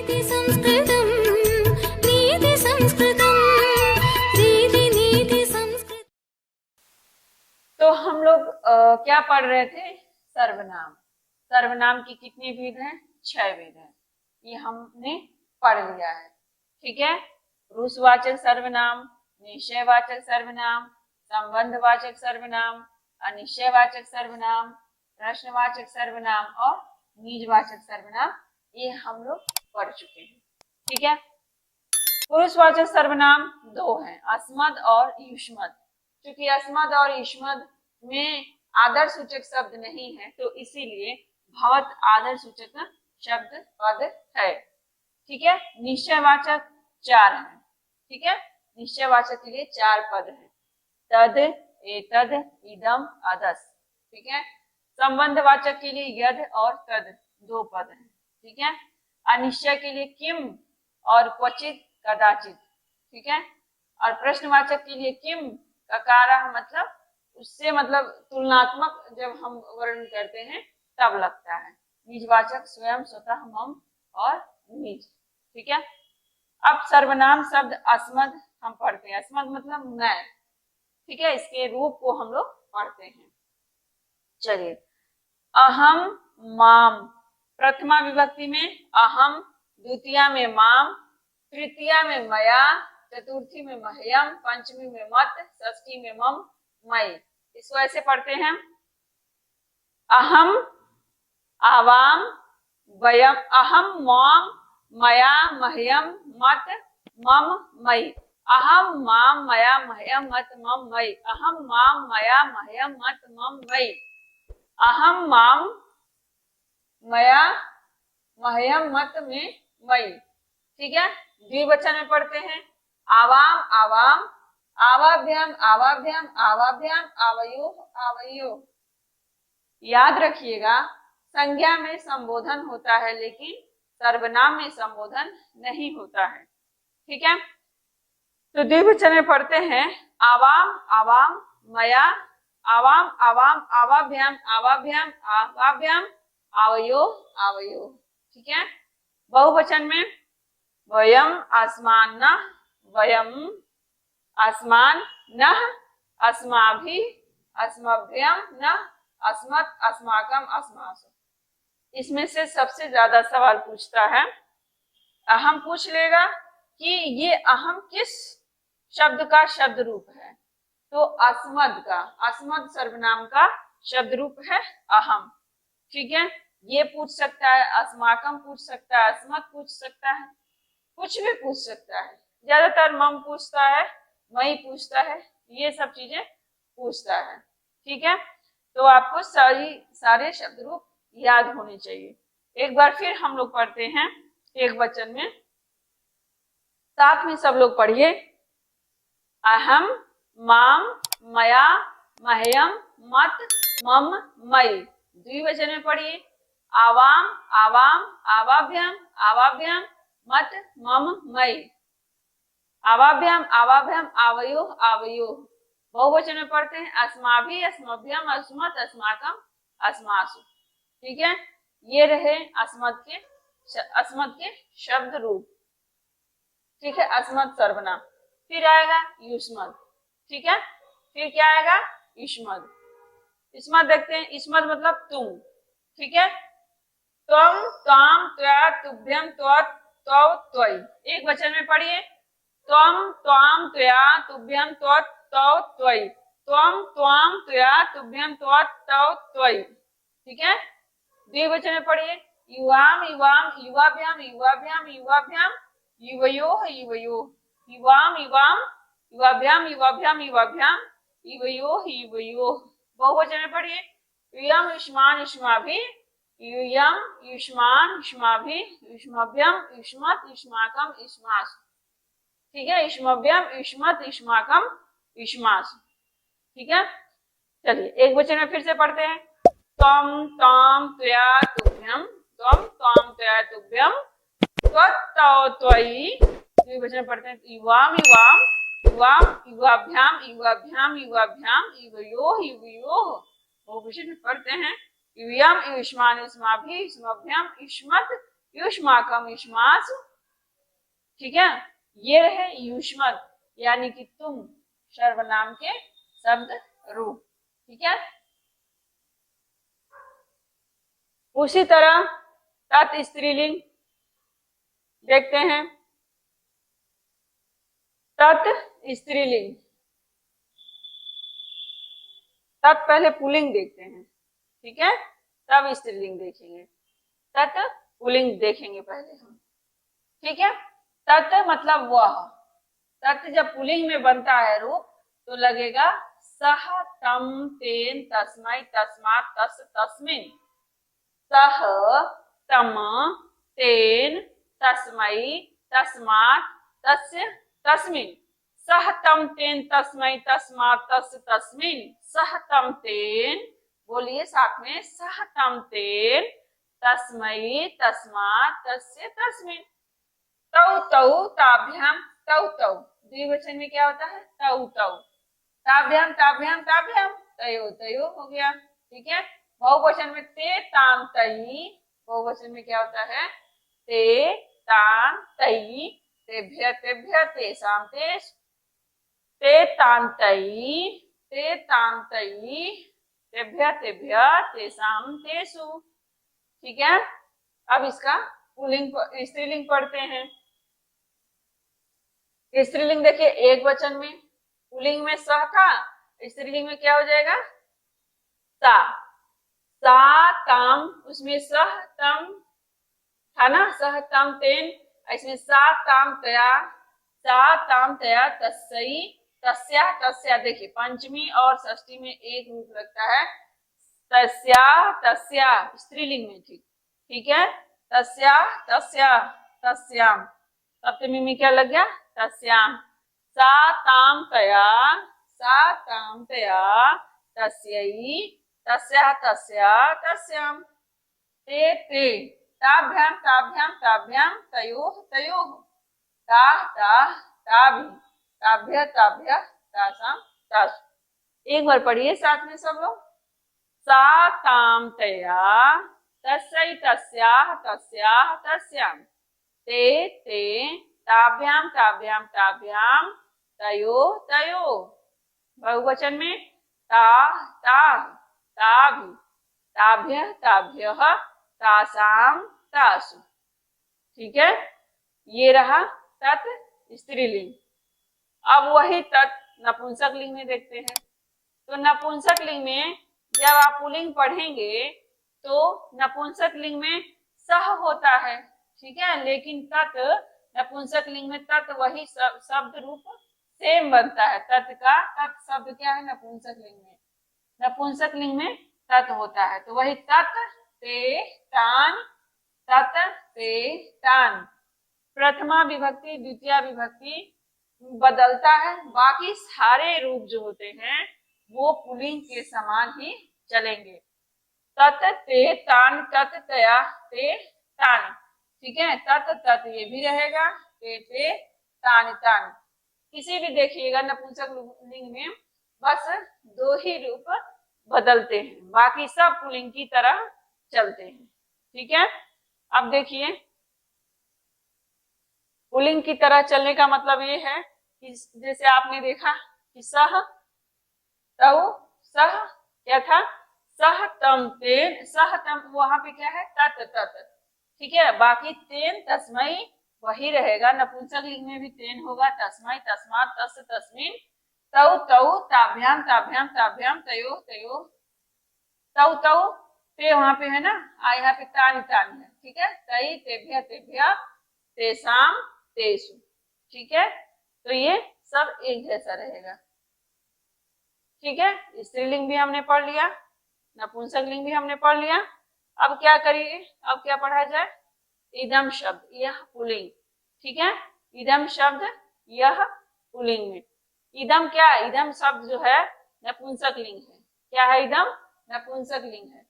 नीति संस्कृतम् नीति संस्कृतम् नीति संस्कृत। तो हम लोग क्या पढ़ रहे थे? सर्वनाम। सर्वनाम की कितनी विध है? 6 विध है। ये हमने पढ़ लिया है। ठीक है। पुरुषवाचक सर्वनाम, निश्चयवाचक सर्वनाम, संबंधवाचक सर्वनाम, अनिश्चयवाचक सर्वनाम, प्रश्नवाचक सर्वनाम और निजवाचक सर्वनाम, ये हम लोग पढ़ चुके हैं। ठीक है। पुरुषवाचक सर्वनाम 2 हैं, अस्मद और युष्मद। क्योंकि अस्मद और युष्मद में आदर सूचक शब्द नहीं है, तो इसीलिए भवत आदर सूचक शब्द पद है। ठीक है। निश्चयवाचक 4 है। ठीक है। निश्चयवाचक के लिए 4 पद है, तद, एतद, इदम, अदस। ठीक है। संबंधवाचक के लिए यद और तद 2 पद है। ठीक है। अनिश्चय के लिए किम और क्वचित, कदाचित। ठीक है। और प्रश्नवाचक के लिए किम ककारा, मतलब उससे मतलब तुलनात्मक जब हम वर्णन करते हैं तब लगता है। निजवाचक स्वयं, स्वतः, मम और निज। ठीक है। अब सर्वनाम शब्द अस्मद हम पढ़ते हैं। अस्मद मतलब मैं। ठीक है। इसके रूप को हम लोग पढ़ते हैं। चलिए, अहम, माम। प्रथमा विभक्ति में अहम, द्वितीया में माम, तृतीया में मया, चतुर्थी में मह्यम, पंचमी में मत, षष्ठी में मम, मई। इसको ऐसे पढ़ते हैं, अहम, आवाम, वयम, अहम, माम, मया, मह्यम, मत, मम, मई। अहम, माम, मया, मह्यम, मत, मम, मई। अहम, माम, मया, मह्यम, मत, मम, मई। अहम, माम, मया, मह्यम, मत में मई। ठीक है। द्विवचन में पढ़ते हैं, आवाम, आवाम, आवाभ्याम, आवाभ्याम, आवाभ्याम, आवयोः, आवयोः। याद रखिएगा, संज्ञा में संबोधन होता है लेकिन सर्वनाम में संबोधन नहीं होता है। ठीक है। तो द्विवचन में पढ़ते हैं, आवाम, आवाम, मया, आवाम, आवाम, आवाभ्याम, आवाभ्याम, आवाभ्याम, आवयोः, आवयोः। ठीक है। बहुवचन में वयम, आसमान, न, वयम, आसमान, न, अस्माभि, अस्मभ्यम, न, अस्मत्, अस्माकम, अस्मासु। इसमें से सबसे ज्यादा सवाल पूछता है, अहम पूछ लेगा कि ये अहम किस शब्द का शब्द रूप है, तो अस्मद का, अस्मद सर्वनाम का शब्द रूप है अहम। ठीक है। ये पूछ सकता है, अस्माकम पूछ सकता है, अस्मत् पूछ सकता है, कुछ भी पूछ सकता है। ज्यादातर मम पूछता है, मई पूछता है, ये सब चीजें पूछता है। ठीक है। तो आपको सारे शब्द रूप याद होने चाहिए। एक बार फिर हम लोग पढ़ते हैं एक वचन में, साथ में सब लोग पढ़िए, अहम, माम, मया, मह्यम, मत, मम, मई। द्विवचन में पढ़िए, आवाम, आवाम, आवाभ्याम, आवाभ्याम, मत, मम, मई। आवाभ्याम, आवाभ्याम, आवयोः, आवयोः। बहुवचन में पढ़ते हैं, अस्माभि, अस्मभ्यम, अस्मत्, अस्माकम, अस्मासु। ठीक है। ये रहे अस्मद के शब्द रूप। ठीक है। अस्मद सर्वनाम। फिर आएगा युष्मद। ठीक है। फिर क्या आएगा? युष्मद। युष्मद देखते हैं, युष्मद मतलब तुम। ठीक है। त्वम, त्वाम, त्वया, तुभ्यम, त्वत्, त्वौ, त्वयि। एक वचन में पढ़िए, त्वम, त्वाम, त्वया, तुभ्यम, त्वत्, त्वौ, त्वयि। त्वम, त्वाम, त्वया, तुभ्यम, त्वत्, त्वौ, त्वयि। ठीक है। द्विवचन में पढ़िए, युवाम, युवाम, युवाभ्याम, युवाभ्याम, युवाभ्याम, युवयोः, युवयोः। युवाम, युवाम, युवाभ्याम, युवाभ्याम, युवाभ्याम, युवयोः, युवयोः। बहुवचन में पढ़िए, यूयम, युष्मान, युष्माभि, यूयम, युष्मान, युष्माभि, युष्मभ्यम, युष्मत्, युष्माकम, युष्मासु। ठीक है। युष्मभ्यम, युष्मत्, युष्माकम, युष्मासु। ठीक है। चलिए एक वचन में फिर से पढ़ते हैं, त्वम, त्वाम, त्वया, तुभ्यम, त्वम, त्वाम, त्वया, तुभ्यम, त्वत्, त्वौ, त्वयि। द्विवचन पढ़ते हैं, युवाम, युवाम, युवाम, युवाभ्याम, युवाभ्याम, युवाभ्याम, युवयोः, युवयोः। बहुवचन में पढ़ते हैं, यूयम, युष्मान, युष्माभि, युष्मभ्यम, युष्मत्, युष्माकम युष्मासु, ठीक है। ये रहे युष्मत यानी कि तुम, सर्वनाम के शब्द रूप, ठीक है। उसी तरह तत् स्त्रीलिंग देखते हैं। तत् स्त्रीलिंग, तत् पहले पुल्लिंग देखते हैं, ठीक है, तब स्त्रीलिंग देखेंगे। तत् पुल्लिंग देखेंगे पहले हम, ठीक है। तत् मतलब वह, तत् जब पुल्लिंग में बनता है रूप तो लगेगा सह तम तेन तस्मै तस्मात् तस् तस्मिन्, सह तम तेन तस्मै तस्मात् तस्य तस्मिन्, सह तम तेन तस्मै तस्मात् तस्य तस्मिन्, सह तम तेन, बोलिए साथ में, सह तम तेन तस्मै तस्मात् तस्य तस्मिन्। तौ तौ ताभ्याम तौ तौ, द्विवचन में क्या होता है, तौ तौ। ताभ्याम ताभ्याम ताभ्याम, तयो तयो हो गया, ठीक है। बहुवचन में ते ताम तई, बहुवचन में क्या होता है, ते ताम तई, तेभ्य तेभ्य तेषाम तेषु, ते ताम तई, ते ताम तई, तेभ्य तेभ्य तेषाम तेषु, ठीक है। अब इसका पुल्लिंग स्त्रीलिंग पढ़ते हैं। स्त्रीलिंग देखिए, एक वचन में, पुल्लिंग में सह था, स्त्रीलिंग में क्या हो जाएगा, सा, सा तम, उसमें सह तम था ना, सह तम तेन, इसमें सा ताम तया, सा ताम तया तस्सई तस्या तस्या, देखिए पंचमी और षष्ठी में एक रूप लगता है, तस्या तस्या स्त्रीलिंग में, ठीक, ठीक है। तस्या तस्या तस्याम, सप्तमी में क्या लग गया, तस्याम। सा ताम तया, सा ताम तया तस्यै तस्या तस्या तस्याम। ते ते, ताभ्याम ताभ्याम ताभ्याम तयोः तयोः, ताः ताः ताभि, ताभ्य ताभ्य तासाम तासु। एक बार पढ़िए साथ में सब लोग। सा ताम तया तस्यै तस्याः तस्याः तस्याम, ते ते ताभ्याम ताभ्याम ताभ्याम तयोः तयोः, बहुवचन में ता ताः ताभि, ताभ्य ताभ्यः तासाम तासु, ठीक है। ये रहा तत् स्त्रीलिंग। अब वही तत् नपुंसक लिंग में देखते हैं। तो नपुंसक लिंग में जब आप पुल्लिंग पढ़ेंगे तो नपुंसक लिंग में सह होता है, ठीक है, लेकिन तत् नपुंसक लिंग में तत् वही शब्द रूप सेम बनता है। तत् का तत् शब्द क्या है नपुंसक लिंग में, नपुंसक लिंग में तत् होता है, तो वही तत् ते तान, तत् ते तान। प्रथमा विभक्ति द्वितीय विभक्ति बदलता है, बाकी सारे रूप जो होते हैं वो पुल्लिंग के समान ही चलेंगे। तत् ते तान, तत् तया ते तान, ठीक है। तत् तत् ये भी रहेगा, ते तान तान। किसी भी देखिएगा नपुंसक लिंग में बस दो ही रूप बदलते हैं, बाकी सब पुल्लिंग की तरह चलते हैं, ठीक है। अब देखिए, पुल्लिंग की तरह चलने का मतलब ये है कि जैसे आपने देखा कि सह तौ, सह क्या था, सह तम तेन, सह तम वहां पे क्या है, तत् तत्, ठीक है। बाकी तेन तस्मै वही रहेगा, नपुंसक लिंग में भी तेन होगा, तस्मै तस्मात् तस् तस्मिन्, तौ तौ ताभ्याम ताभ्याम ताभ्याम तयोः तयोः, तौ तौ ते वहां पे है ना, यहाँ पे तान तान है, ठीक है। तई तेभ्य तेभ्य तेषाम तेषु, ठीक है। तो ये सब एक जैसा रहेगा, ठीक है। स्त्रीलिंग भी हमने पढ़ लिया, नपुंसक लिंग भी हमने पढ़ लिया। अब क्या करिए, अब क्या पढ़ा जाए, इदम शब्द, यह पुल्लिंग, ठीक है। इदम शब्द यह पुल्लिंग में, इदम क्या है, इदम शब्द जो है नपुंसक लिंग है, क्या है, इदम नपुंसक लिंग है।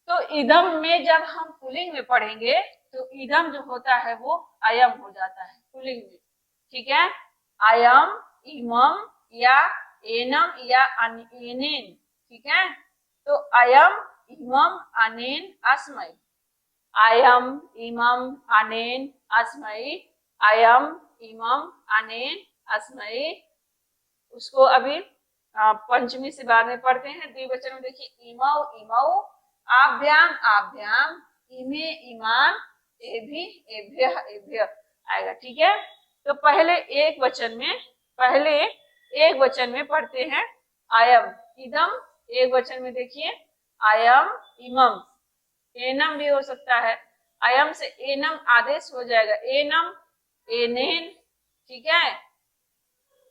तो इदम में जब हम पुल्लिंग में पढ़ेंगे तो इदम जो होता है वो अयम हो जाता है पुल्लिंग में, ठीक है। अयम, इमम या एनम या एनेन, ठीक है। तो अयम, इमम, अनेन, अस्मै, अयम इमम अनेन अस्मै, अयम इमम अनेन अस्मै। उसको अभी पंचमी से बाद में पढ़ते हैं। द्विवचन में देखिए इमौ इमौ, आभ्याम आभ्याम, इमे इमान, एभि एभ्यः एभ्यः आएगा। ठीक है, तो पहले एक वचन में पढ़ते हैं अयम इदम। एक वचन में देखिए अयम इमम, एनम भी हो सकता है, अयम से एनम आदेश हो जाएगा, एनम एनेन। ठीक है,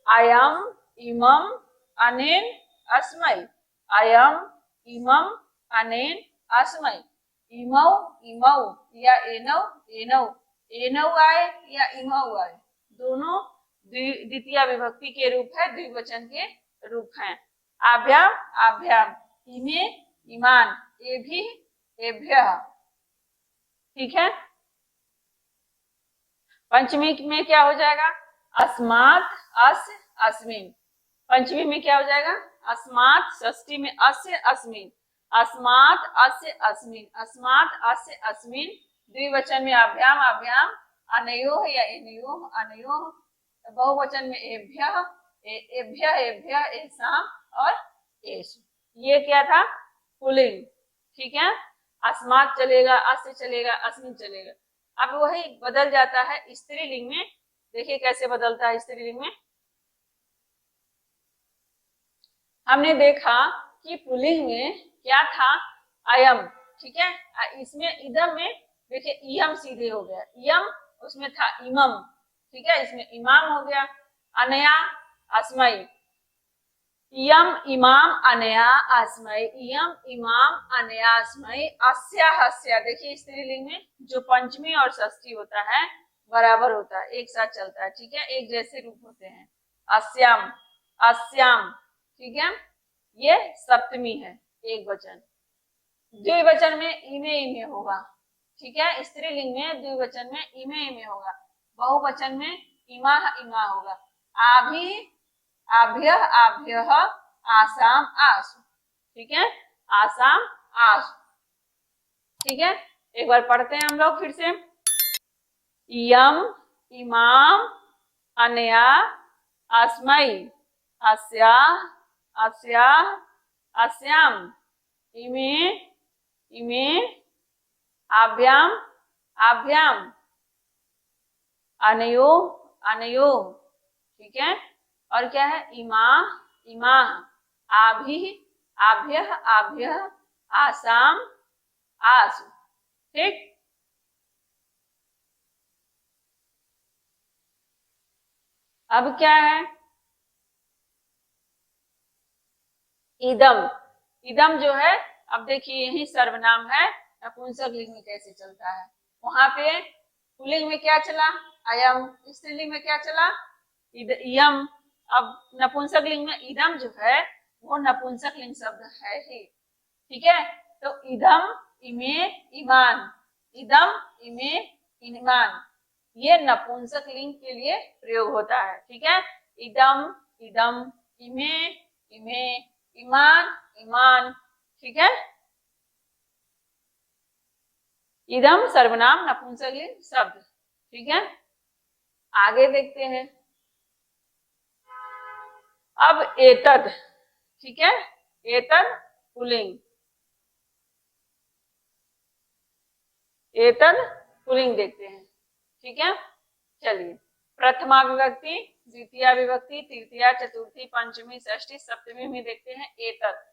अयम इमम अनेन अस्मै, अयम इमम अनेन अस्मै। इमौ इमौ या एनौ एनौ, एनौ आए या इमौ आए, दोनों द्वितीय विभक्ति के रूप है, द्विवचन के रूप हैं। आभ्याम आभ्याम, इमे इमान, एभि एभ्यः। ठीक है, पंचमी में क्या हो जाएगा अस्मात् अस् अस्मिन्। पंचमी में क्या हो जाएगा अस्मात्, षष्ठी में अस्य अस्मिन्, अस्मात् अस्य अस्मिन्, अस्मात् अस्य अस्मिन्। द्विवचन में आभ्याम आभ्याम, अनयोः या एनयोः अनयोः। बहुवचन में एभ्यः एभ्यः एभ्यः, एषाम् और एषु। ये क्या था पुल्लिंग। ठीक है, अस्मात् चलेगा, अस्य चलेगा, अस्मिन् चलेगा। अब वही बदल जाता है स्त्रीलिंग में। देखिए कैसे बदलता है स्त्रीलिंग में। हमने देखा कि पुल्लिंग में क्या था अयम। ठीक है, इसमें इदम में देखिए इयम सीधे हो गया, इयम उसमें था इमम। ठीक है, इसमें इमाम हो गया। अनया अस्मै, इयम इमाम अनया अस्मै, इयम इमाम अनया अस्मै। अस्या हस्या, देखिए स्त्रीलिंग में जो पंचमी और षष्ठी होता है बराबर होता है, एक साथ चलता है। ठीक है, एक जैसे रूप होते हैं। अस्याम अस्याम। ठीक है, ये सप्तमी है, एक वचन। द्विवचन में इमे इमे होगा। ठीक है, स्त्रीलिंग में द्विवचन में इमे इमे होगा, बहुवचन में इमा इमा होगा। आभि आभ्यः आभ्यः, आसाम आसु। ठीक है, आसाम आसु। ठीक है, एक बार पढ़ते हैं हम लोग फिर से। इयम इमाम अनया अस्मै, अस्या अस्या अस्याम, इमे इमे, आभ्याम आभ्याम, अनयो अनयो। ठीक है, और क्या है इमा इमा, आभि आभ्यः आभ्यः, आसाम आसु। ठीक, अब क्या है इदम। इदम जो है, अब देखिए यही सर्वनाम है, नपुंसक लिंग में कैसे चलता है। वहां पे पुल्लिंग में क्या चला अयम, स्त्रीलिंग में क्या चला इयम। अब नपुंसक लिंग में इदम जो है वो नपुंसक लिंग शब्द है ही। ठीक है, तो इदम इमे इमान, इदम इमे इमान, ये नपुंसक लिंग के लिए प्रयोग होता है। ठीक है, इदम इदम, इमे इमे, इमान इमान। ठीक है, इदम सर्वनाम नपुंसक लिंग शब्द। ठीक है, आगे देखते हैं। अब एतद। ठीक है, एतद पुल्लिंग, एतद पुल्लिंग देखते हैं। ठीक है, चलिए प्रथमा विभक्ति, द्वितीय विभक्ति, तृतीया चतुर्थी पंचमी षष्ठी सप्तमी में देखते हैं एतद।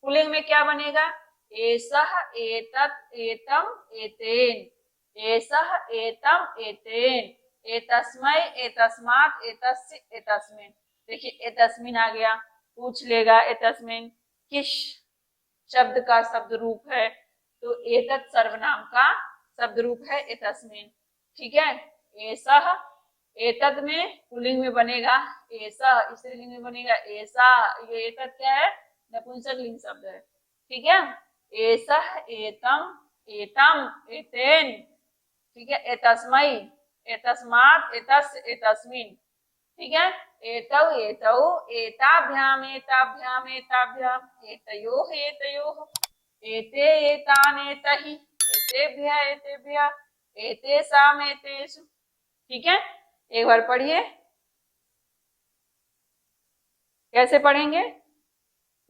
पुल्लिंग में क्या बनेगा एषः एतत् एतम एतेन, एषः एतम एतेन, एतस्मै एतस्मात् एतस्य एतस्मिन्। देखिए एतस्मिन् आ गया, पूछ लेगा एतस्मिन् किस शब्द का शब्द रूप है, तो एतत् सर्वनाम का शब्द रूप है एतस्मिन्। ठीक है, एषः एतत् में पुल्लिंग में बनेगा एषः, स्त्रीलिंग में बनेगा एषा। ये एतत् क्या है नपुंसक लिंग शब्द है। ठीक है, एषः एतम एतम एतेन। ठीक है, एतस्मै एतस्मात् एतस्य एतस्मिन्। ठीक है, एतौ एतौ एताभ्याम एताभ्याम एताभ्याम, एतयोः एतयोः, एते एतान् एतहि एतेभ्यः एतेभ्यः एतेषाम् एतेषु। ठीक है, एक बार पढ़िए। कैसे पढ़ेंगे?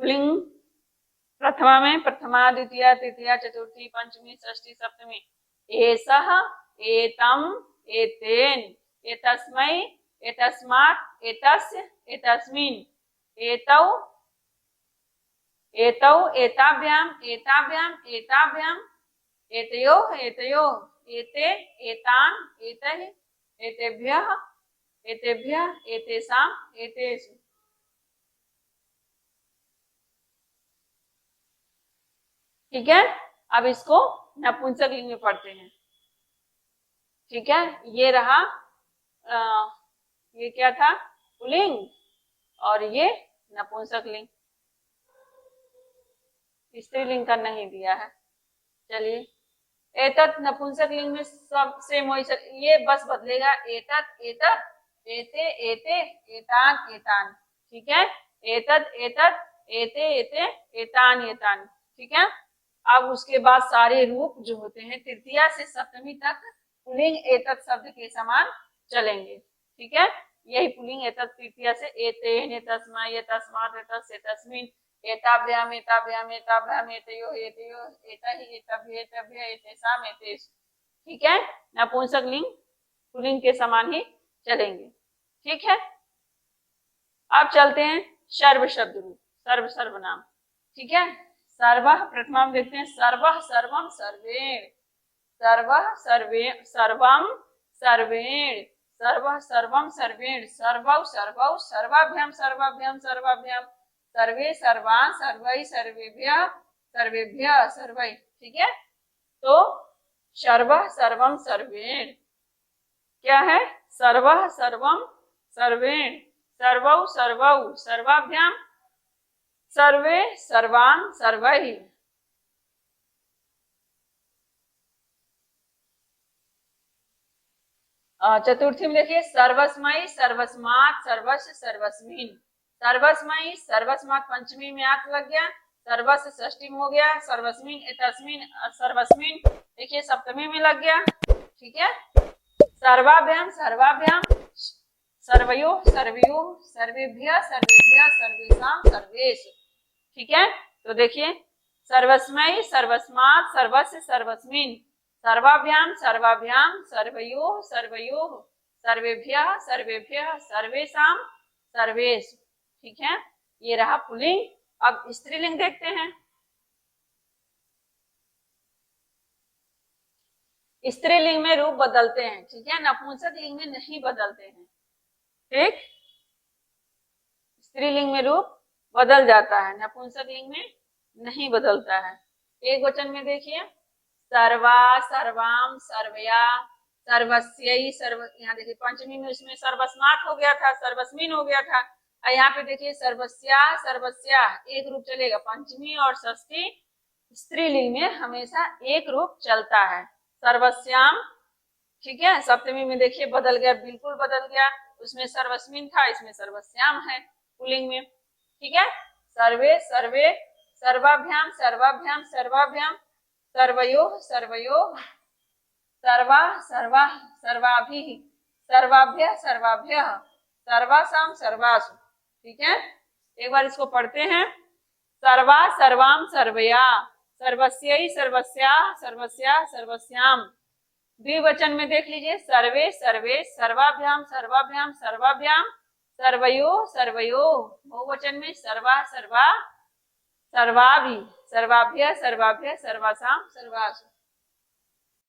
पुल्लिंग प्रथमा में प्रथमा द्वितीया तृतीया चतुर्थी पंचमी षष्ठी सप्तमी। एषः एतम् एतेन एतस्मै एतस्मात् एतस्य एतस्मिन् एतौ एतौ एताभ्याम् एताभ्याम् एताभ्याम् एतयोः एतयोः एते एतान् एतैः एतेभ्यः एतेभ्यः एतेषाम् एतेषु। ठीक है, अब इसको नपुंसक लिंग में पढ़ते हैं। ठीक है, ये रहा ये क्या था? पुल्लिंग, और ये नपुंसक लिंग। स्त्रीलिंग का नहीं दिया है। चलिए, एतत् नपुंसक लिंग में सब सेम वही, ये बस बदलेगा, एतत् एतत् एते एते एतान एतान। ठीक है, एतत् एतत् एते एते एतान एतान। ठीक है, अब उसके बाद सारे रूप जो होते हैं तृतीया से सप्तमी तक पुल्लिंग एतत् शब्द के समान चलेंगे। ठीक है, यही पुल्लिंग एतत् तृतीया से एतेन एतस्मै एतस्मात् एतस्य एतस्मिन् एताभ्याम् एताभ्याम् एताभ्याम् एतयोः एतयोः एतैः एतभ्यः एतभ्यः एतेषाम् एतेषु। ठीक है, नपुंसक लिंग पुल्लिंग के समान ही चलेंगे। ठीक है, अब चलते हैं सर्व शब्द रूप, सर्व सर्वनाम। ठीक है, सर्वः प्रथमा में देखते हैं, सर्वः सर्वं सर्वेण, सर्वः सर्वे सर्वं सर्वेण, सर्वः सर्वं सर्वेण, सर्वौ सर्वौ सर्वाभ्यां सर्वाभ्यां सर्वाभ्यां, सर्वे सर्वान् सर्वैः सर्वेभ्यः सर्वेभ्यः सर्वैः। ठीक है, तो सर्वः सर्वं सर्वेण क्या है? सर्वः सर्वं सर्वेण, सर्वौ सर्वौ सर्वाभ्यां सर्वे सर्वान् सर्वैः। चतुर्थी में देखिए, सर्वस्मै सर्वस्मात् सर्वस्य सर्वस्मिन्, सर्वस्मै सर्वस्मात् पंचमी में आठ लग गया, सर्वस्य षष्ठी में हो गया, सर्वस्मिन् एतस्मिन् सर्वस्मिन् देखिए सप्तमी में लग गया। ठीक है, सर्वाभ्याम सर्वाभ्याम सर्वयोः सर्वयोः सर्वेभ्यः सर्वेभ्यः सर्वेषां सर्वेषु। ठीक है, तो देखिए, सर्वस्मै सर्वस्मात् सर्वस्य सर्वस्मिन्, सर्वाभ्याम सर्वाभ्याम सर्वयोः सर्वयोः सर्वेभ्यः सर्वेभ्यः सर्वेषां सर्वेषु। ठीक है, ये रहा पुल्लिंग। अब स्त्रीलिंग देखते हैं। स्त्रीलिंग में रूप बदलते हैं। ठीक है, नपुंसक लिंग में नहीं बदलते हैं। ठीक, स्त्रीलिंग में रूप बदल जाता है, नपुंसक लिंग में नहीं बदलता है। एक वचन में देखिए, सर्वा सर्वाम सर्वया सर्वस्यै सर्व, यहाँ देखिए पंचमी में उसमें सर्वस्मात् हो गया था, सर्वस्मिन् हो गया था। और यहाँ पे देखिए सर्वस्या सर्वस्या एक रूप चलेगा। पंचमी और षष्ठी स्त्रीलिंग में हमेशा एक रूप चलता है, सर्वस्याम। ठीक है, सप्तमी में देखिए बदल गया, बिल्कुल बदल गया, उसमें सर्वस्मिन् था, इसमें सर्वस्याम है पुल्लिंग में। ठीक है, सर्वे सर्वे सर्वाभ्याम सर्वाभ्याम सर्वाभ्याम सर्वयोः सर्वयोः सर्वा सर्वा सर्वाभिः सर्वाभ्यः सर्वाभ्यः सर्वासां सर्वासु। ठीक है, एक बार इसको पढ़ते हैं। सर्वा सर्वाम सर्वया सर्वस्यै सर्वस्याः सर्वस्याः सर्वस्याम। द्विवचन में देख लीजिए, सर्वे सर्वे सर्वाभ्याम सर्वाभ्याम सर्वाभ्याम सर्वयोः सर्वयोः। बहुवचन में सर्वा सर्वा सर्वाभि सर्वाभ्यः सर्वाभ्यः सर्वासां सर्वासु।